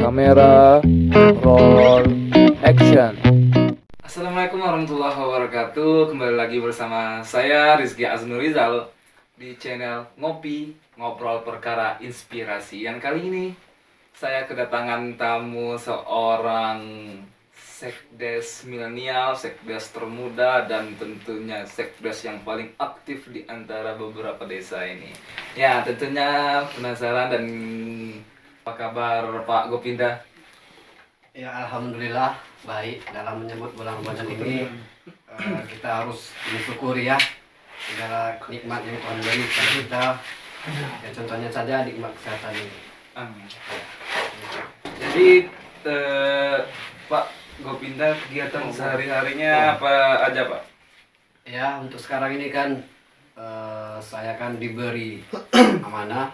Kamera, roll, action. Assalamualaikum warahmatullahi wabarakatuh. Kembali lagi bersama saya Rizky Aznurizal di channel Ngopi Ngobrol Perkara Inspirasi. Yang kali ini saya kedatangan tamu seorang sekdes milenial, sekdes termuda, dan tentunya sekdes yang paling aktif di antara beberapa desa ini. Ya, tentunya penasaran dan apa kabar Pak Gopinda? Ya, alhamdulillah baik. Dalam menyebut bulan Ramadan ini kita harus mensyukuri ya segala nikmat yang Tuhan beri kepada kita. Ya, contohnya saja nikmat kesehatan ini. Amin. Jadi Pak Gopinda kegiatan sehari-harinya apa aja Pak? Ya, untuk sekarang ini kan saya kan diberi amanah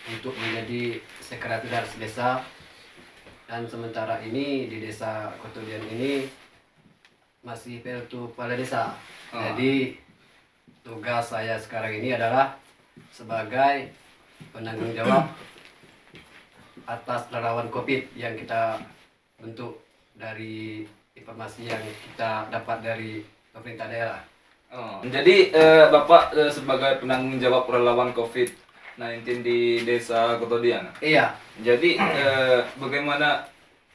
untuk menjadi sekretaris desa, dan sementara ini di desa Kotulian ini masih PLT kepala desa. Jadi tugas saya sekarang ini adalah sebagai penanggung jawab atas relawan COVID yang kita bentuk dari informasi yang kita dapat dari pemerintah daerah. Jadi Bapak sebagai penanggung jawab relawan COVID-19 di Desa Kotodian. Iya, Jadi bagaimana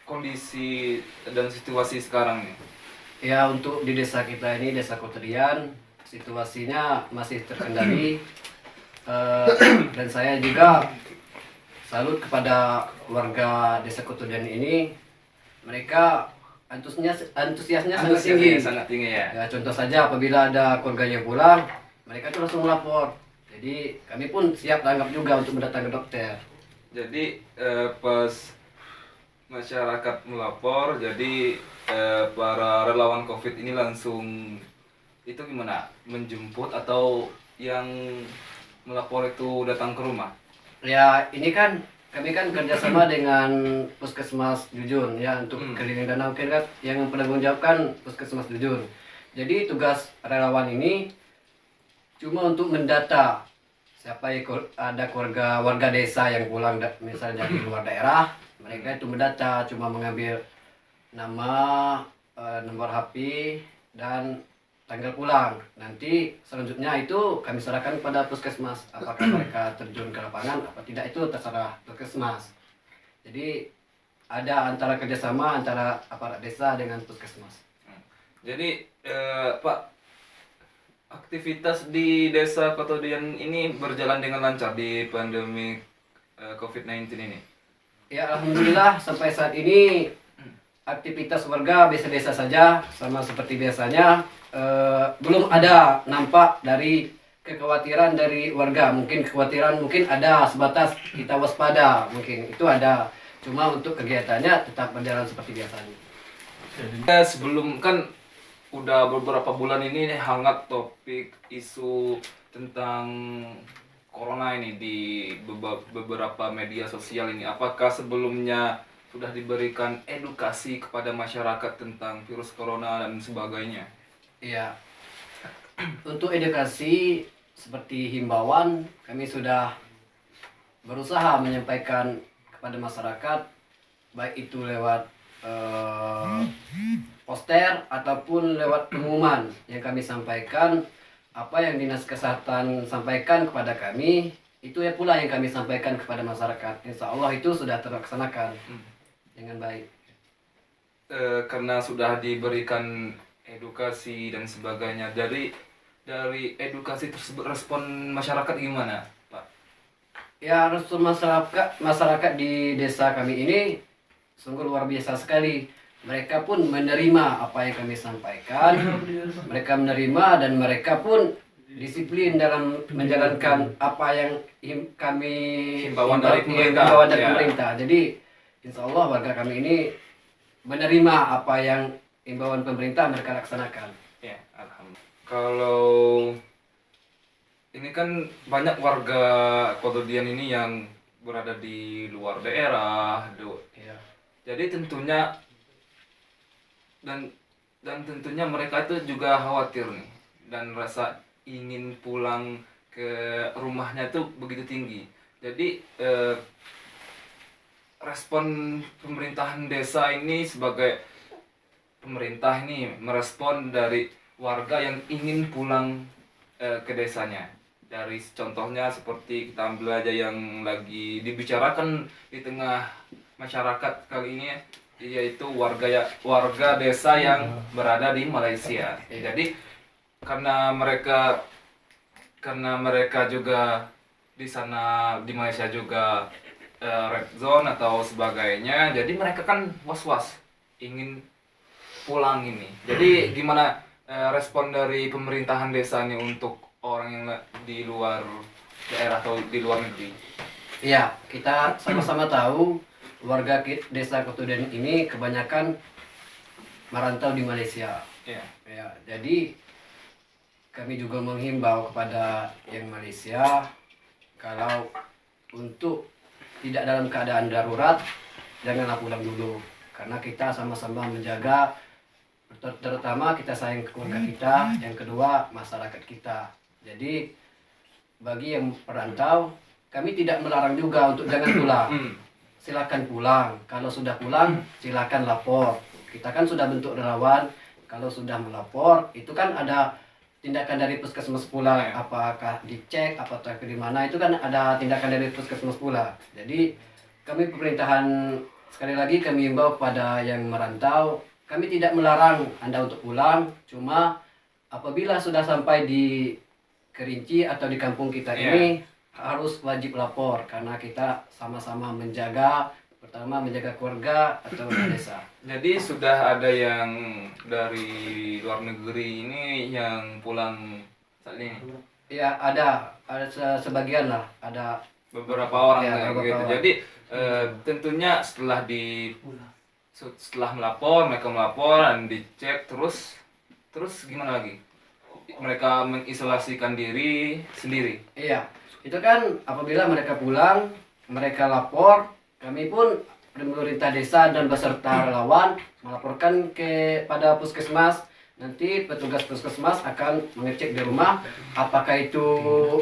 kondisi dan situasi sekarang nih? ya untuk di desa kita ini, Desa Kotulian, situasinya masih terkendali. Dan saya juga salut kepada warga Desa Kotulian ini. Mereka antusiasnya sangat tinggi. Sangat tinggi ya. Ya, contoh saja apabila ada keluarganya pulang, mereka tuh langsung melapor. Jadi kami pun siap tanggap juga untuk mendatangi dokter. Jadi pas masyarakat melapor, jadi para relawan COVID ini langsung itu gimana? Menjemput atau yang melapor itu datang ke rumah? Ya, ini kan kami kan kerjasama dengan Puskesmas Jujun ya untuk keliling danau kan yang penanggung jawab kan Puskesmas Jujun. Jadi tugas relawan ini cuma untuk mendata siapa yang ada warga desa yang pulang misalnya dari luar daerah. Mereka itu mendata, cuma mengambil nama, nomor HP, dan tanggal pulang. Nanti selanjutnya itu kami serahkan kepada puskesmas. Apakah mereka terjun ke lapangan apa tidak, itu terserah puskesmas. Jadi ada antara kerjasama antara aparat desa dengan puskesmas. Jadi Pak, aktivitas di Desa Kotodian ini berjalan dengan lancar di pandemi COVID-19 ini? Ya, alhamdulillah sampai saat ini aktivitas warga biasa-biasa saja, sama seperti biasanya. Belum ada nampak dari kekhawatiran dari warga. Mungkin kekhawatiran mungkin ada sebatas kita waspada, mungkin itu ada. Cuma untuk kegiatannya tetap berjalan seperti biasanya. Sebelum kan udah beberapa bulan ini hangat topik isu tentang corona ini di beberapa media sosial ini. Apakah sebelumnya sudah diberikan edukasi kepada masyarakat tentang virus corona dan sebagainya? Iya. Untuk edukasi seperti himbauan, kami sudah berusaha menyampaikan kepada masyarakat, baik itu lewat poster ataupun lewat pengumuman yang kami sampaikan. Apa yang Dinas Kesehatan sampaikan kepada kami, itu ya pula yang kami sampaikan kepada masyarakat. Insya Allah itu sudah terlaksanakan dengan baik. Karena sudah diberikan edukasi dan sebagainya, dari edukasi tersebut respon masyarakat gimana, Pak? Ya, respon masyarakat di desa kami ini sungguh luar biasa sekali. Mereka pun menerima apa yang kami sampaikan. Mereka menerima dan mereka pun disiplin dalam menjalankan apa yang kami Himbauan dari pemerintah. Jadi insya Allah warga kami ini menerima apa yang himbauan pemerintah mereka laksanakan. Ya, alhamdulillah. Kalau ini kan banyak warga Kotodian ini yang berada di luar daerah, Ya. jadi tentunya dan tentunya mereka itu juga khawatir nih, dan rasa ingin pulang ke rumahnya itu begitu tinggi. Jadi respon pemerintahan desa ini sebagai pemerintah ini merespon dari warga yang ingin pulang ke desanya. Dari contohnya seperti kita ambil aja yang lagi dibicarakan di tengah masyarakat kali ini ya, yaitu warga desa yang berada di Malaysia. Jadi karena mereka juga di sana di Malaysia juga red zone atau sebagainya, jadi mereka kan was-was ingin pulang ini. Jadi gimana respon dari pemerintahan desa ini untuk orang yang di luar daerah atau di luar negeri? Iya, kita sama-sama tahu warga desa Kotuden ini kebanyakan merantau di Malaysia. Ya. Ya, jadi kami juga menghimbau kepada yang Malaysia kalau untuk tidak dalam keadaan darurat janganlah pulang dulu, karena kita sama-sama menjaga, terutama kita sayang ke keluarga kita, yang kedua masyarakat kita. Jadi bagi yang perantau, kami tidak melarang juga untuk jangan pulang. Silakan pulang. Kalau sudah pulang, silakan lapor. Kita kan sudah bentuk relawan. Kalau sudah melapor, itu kan ada tindakan dari puskesmas pula. Apakah dicek, apakah di mana, itu kan ada tindakan dari puskesmas pula. Jadi kami pemerintahan, sekali lagi kami himbau kepada yang merantau, kami tidak melarang Anda untuk pulang, cuma apabila sudah sampai di Kerinci atau di kampung kita ini harus wajib lapor, karena kita sama-sama menjaga, pertama menjaga keluarga atau desa. Jadi sudah ada yang dari luar negeri ini yang pulang saat ini? Ya ada sebagian lah, ada Beberapa orang ya, kayak beberapa gitu. orang. Jadi tentunya setelah mereka melapor dan dicek, terus gimana lagi? Mereka mengisolasikan diri sendiri. Iya, itu kan apabila mereka pulang, mereka lapor, kami pun pemerintah desa dan beserta relawan melaporkan kepada puskesmas. Nanti petugas puskesmas akan mengecek di rumah apakah itu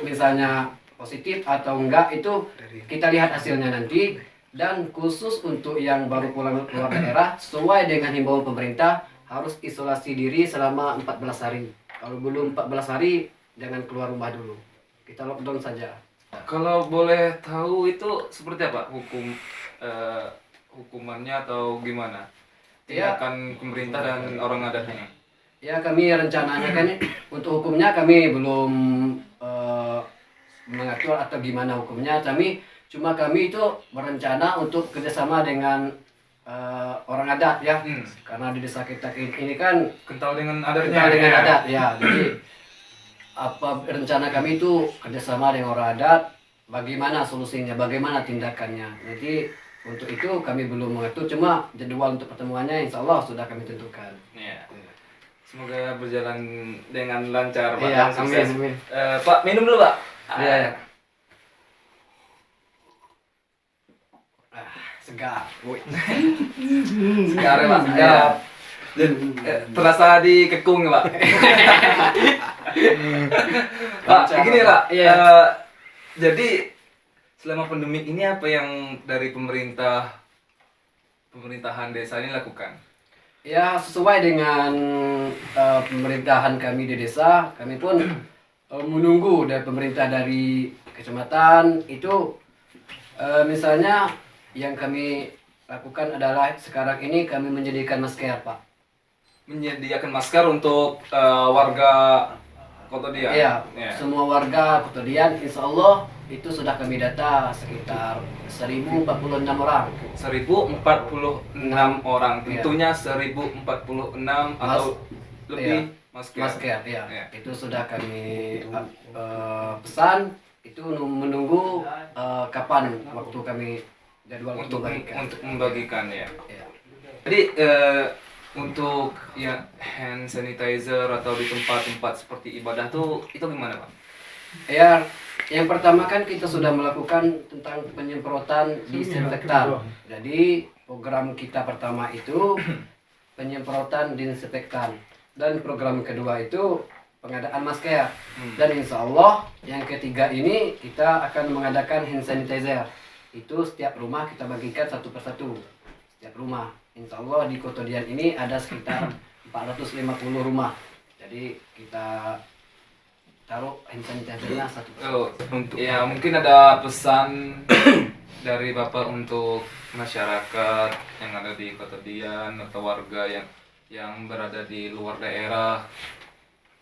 misalnya positif atau enggak, itu kita lihat hasilnya nanti. Dan khusus untuk yang baru pulang keluar daerah, sesuai dengan himbauan pemerintah, harus isolasi diri selama 14 hari. Kalau belum 14 hari, jangan keluar rumah dulu. Kita lockdown saja. Kalau boleh tahu itu seperti apa hukumannya atau gimana? Ya. Tindakan pemerintah dan orang adat ini. Ya, kami rencananya kan untuk hukumnya kami belum mengatur atau gimana hukumnya. Kami itu berencana untuk kerjasama dengan orang adat ya. Karena di desa kita ini kan Kental dengan adatnya. kental dengan adat ya. Jadi rencana kami itu kerjasama dengan orang adat. Bagaimana solusinya, bagaimana tindakannya. Jadi untuk itu kami belum mengatur, cuma jadwal untuk pertemuannya insya Allah sudah kami tentukan. Ya. Semoga berjalan dengan lancar, Pak. Iya, dan sukses. amin. Pak, minum dulu, Pak. Iya, ya. Segar. Sekarang, Pak. Ya. Terasa dikekung, Pak. Pak, begini, Pak. Iya. Jadi selama pandemi ini apa yang dari pemerintahan desa ini lakukan? Ya, sesuai dengan pemerintahan kami di desa, kami pun menunggu dari pemerintah dari kecamatan itu, misalnya yang kami lakukan adalah sekarang ini kami menyediakan masker, Pak. Menyediakan masker untuk warga Kotodian. Iya, Ya. semua warga Kotodian insya Allah itu sudah kami data sekitar 1046 orang. 1046 orang. Iya. Tentunya 1046 atau lebih Masker, iya. Iya. Itu sudah kami pesan, itu menunggu kapan waktu kami jadwal untuk membagikan. membagikan ya. Iya. Jadi untuk ya hand sanitizer atau di tempat-tempat seperti ibadah tuh itu gimana, Pak? Ya, yang pertama kan kita sudah melakukan tentang penyemprotan disinfektan. Jadi program kita pertama itu penyemprotan disinfektan, dan program kedua itu pengadaan masker. Dan insya Allah yang ketiga ini kita akan mengadakan hand sanitizer. itu setiap rumah kita bagikan satu persatu. Setiap rumah. Insya Allah di Kota Dian ini ada sekitar 450 rumah. Jadi kita taruh hand sanitizer-nya satu persatu. Oh, untuk ya mungkin ada pesan dari Bapak untuk masyarakat yang ada di Kota Dian atau warga yang berada di luar daerah.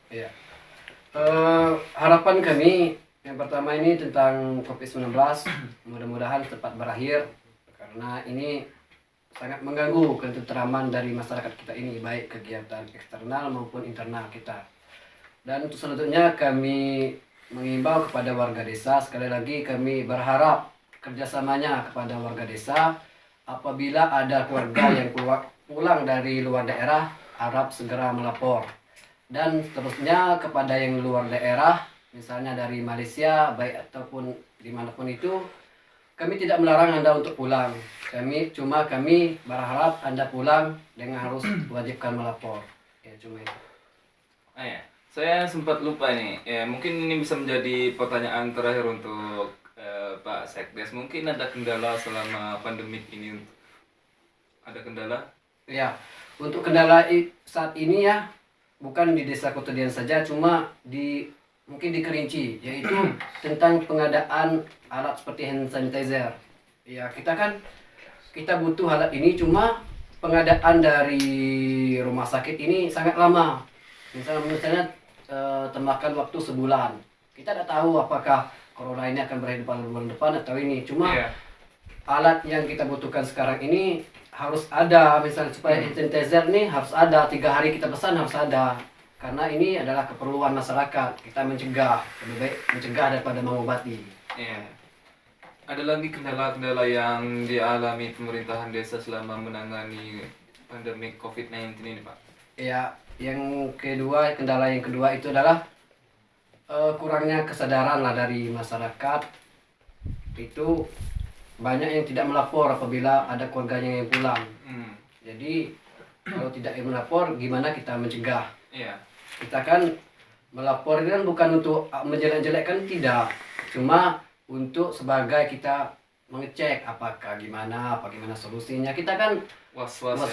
Iya. Harapan kami yang pertama ini tentang COVID-19 mudah-mudahan cepat berakhir karena ini sangat mengganggu ketentraman dari masyarakat kita ini baik kegiatan eksternal maupun internal kita. Dan untuk selanjutnya kami mengimbau kepada warga desa, sekali lagi kami berharap kerjasamanya kepada warga desa apabila ada keluarga yang pulang dari luar daerah harap segera melapor. Dan seterusnya kepada yang luar daerah, misalnya dari Malaysia baik ataupun dimanapun itu, kami tidak melarang Anda untuk pulang. Kami berharap Anda pulang dengan harus wajibkan melapor. Ya cuma itu. Ya. Saya sempat lupa nih, ya mungkin ini bisa menjadi pertanyaan terakhir untuk Pak Sekdes. Mungkin ada kendala selama pandemik ini? Ada kendala? Ya, untuk kendala saat ini ya, bukan di Desa Kota Dian saja, cuma mungkin di Kerinci, yaitu tentang pengadaan alat seperti hand sanitizer. Ya, kita butuh alat ini, cuma pengadaan dari rumah sakit ini sangat lama. Misalnya termakan waktu sebulan. Kita tidak tahu apakah corona ini akan berakhir pada bulan depan atau ini. Cuma alat yang kita butuhkan sekarang ini harus ada. Misalnya supaya hand sanitizer ini harus ada. 3 hari kita pesan harus ada. Karena ini adalah keperluan masyarakat. Kita mencegah, lebih baik mencegah daripada mengobati. Iya. Ada lagi kendala-kendala yang dialami pemerintahan desa selama menangani pandemi COVID-19 ini, Pak? Ya, kendala yang kedua itu adalah kurangnya kesadaran lah dari masyarakat. Itu banyak yang tidak melapor apabila ada keluarganya yang pulang. Jadi kalau tidak melapor, gimana kita mencegah? Iya. Kita kan melapor ini kan bukan untuk menjelek-jelekkan, tidak. Cuma untuk sebagai kita mengecek apakah gimana solusinya. Kita kan was-was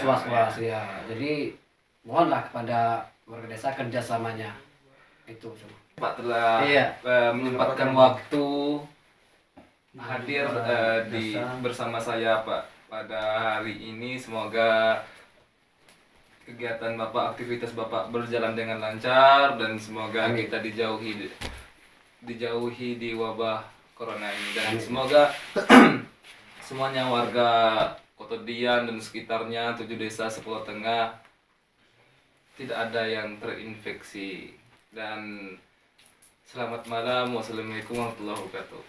ya. Jadi mohonlah kepada warga desa kerjasamanya. Itu cuma. Pak telah menyempatkan waktu hadir bersama saya Pak pada hari ini. Semoga kegiatan Bapak, aktivitas Bapak berjalan dengan lancar dan semoga kita dijauhi di wabah corona ini dan semoga semuanya warga Kota Dian dan sekitarnya 7 desa Sepulau Tengah tidak ada yang terinfeksi dan selamat malam. Wassalamualaikum warahmatullahi wabarakatuh.